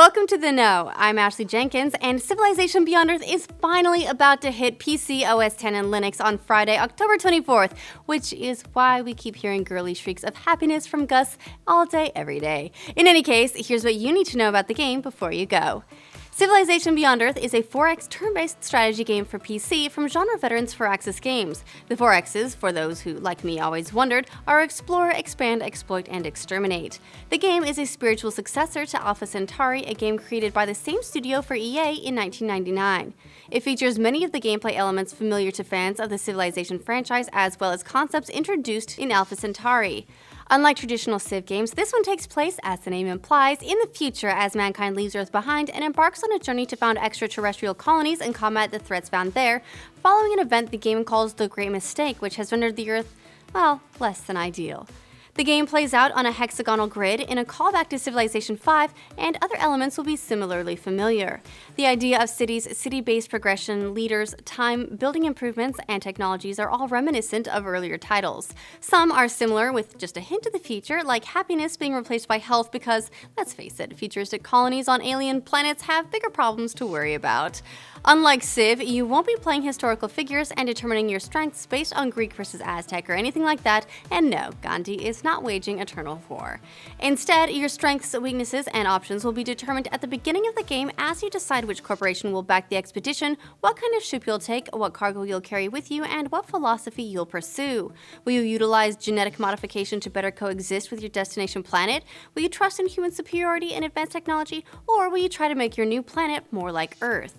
Welcome to The Know. I'm Ashley Jenkins, and Civilization Beyond Earth is finally about to hit PC, OS X, and Linux on Friday, October 24th, which is why we keep hearing girly shrieks of happiness from Gus all day, every day. In any case, here's what you need to know about the game before you go. Civilization Beyond Earth is a 4X turn-based strategy game for PC from genre veterans Firaxis Games. The 4Xs, for those who, like me, always wondered, are Explore, Expand, Exploit, and Exterminate. The game is a spiritual successor to Alpha Centauri, a game created by the same studio for EA in 1999. It features many of the gameplay elements familiar to fans of the Civilization franchise, as well as concepts introduced in Alpha Centauri. Unlike traditional Civ games, this one takes place, as the name implies, in the future as mankind leaves Earth behind and embarks on a journey to found extraterrestrial colonies and combat the threats found there, following an event the game calls the Great Mistake, which has rendered the Earth, well, less than ideal. The game plays out on a hexagonal grid in a callback to Civilization 5, and other elements will be similarly familiar. The idea of cities, city-based progression, leaders, time, building improvements, and technologies are all reminiscent of earlier titles. Some are similar with just a hint of the future, like happiness being replaced by health because, let's face it, futuristic colonies on alien planets have bigger problems to worry about. Unlike Civ, you won't be playing historical figures and determining your strengths based on Greek versus Aztec or anything like that, and no, Gandhi is not waging eternal war. Instead, your strengths, weaknesses, and options will be determined at the beginning of the game as you decide which corporation will back the expedition, what kind of ship you'll take, what cargo you'll carry with you, and what philosophy you'll pursue. Will you utilize genetic modification to better coexist with your destination planet? Will you trust in human superiority and advanced technology, or will you try to make your new planet more like Earth?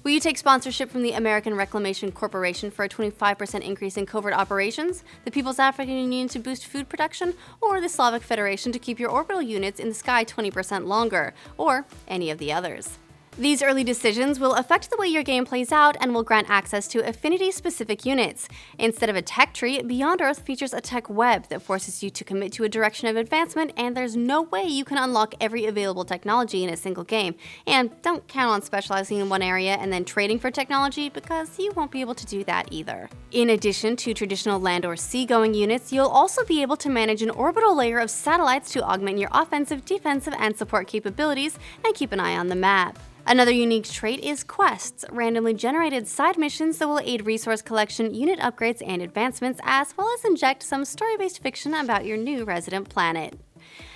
Will you take sponsorship from the American Reclamation Corporation for a 25% increase in covert operations, the People's African Union to boost food production, or the Slavic Federation to keep your orbital units in the sky 20% longer, or any of the others? These early decisions will affect the way your game plays out and will grant access to affinity-specific units. Instead of a tech tree, Beyond Earth features a tech web that forces you to commit to a direction of advancement, and there's no way you can unlock every available technology in a single game. And don't count on specializing in one area and then trading for technology, because you won't be able to do that either. In addition to traditional land or sea-going units, you'll also be able to manage an orbital layer of satellites to augment your offensive, defensive, and support capabilities, and keep an eye on the map. Another unique trait is quests, randomly generated side missions that will aid resource collection, unit upgrades, and advancements, as well as inject some story-based fiction about your new resident planet.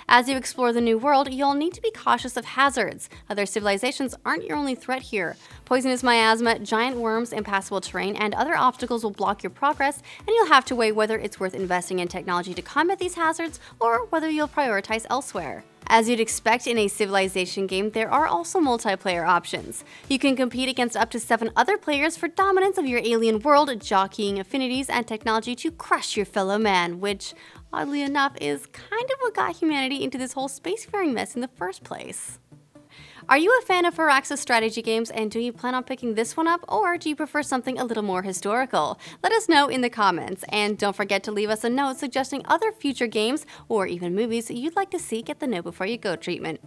As you explore the new world, you'll need to be cautious of hazards. Other civilizations aren't your only threat here. Poisonous miasma, giant worms, impassable terrain, and other obstacles will block your progress, and you'll have to weigh whether it's worth investing in technology to combat these hazards or whether you'll prioritize elsewhere. As you'd expect in a Civilization game, there are also multiplayer options. You can compete against up to 7 other players for dominance of your alien world, jockeying affinities and technology to crush your fellow man, which, oddly enough, is kind of what got humanity into this whole spacefaring mess in the first place. Are you a fan of Firaxis strategy games, and do you plan on picking this one up, or do you prefer something a little more historical? Let us know in the comments, and don't forget to leave us a note suggesting other future games or even movies you'd like to see get the Know Before You Go treatment.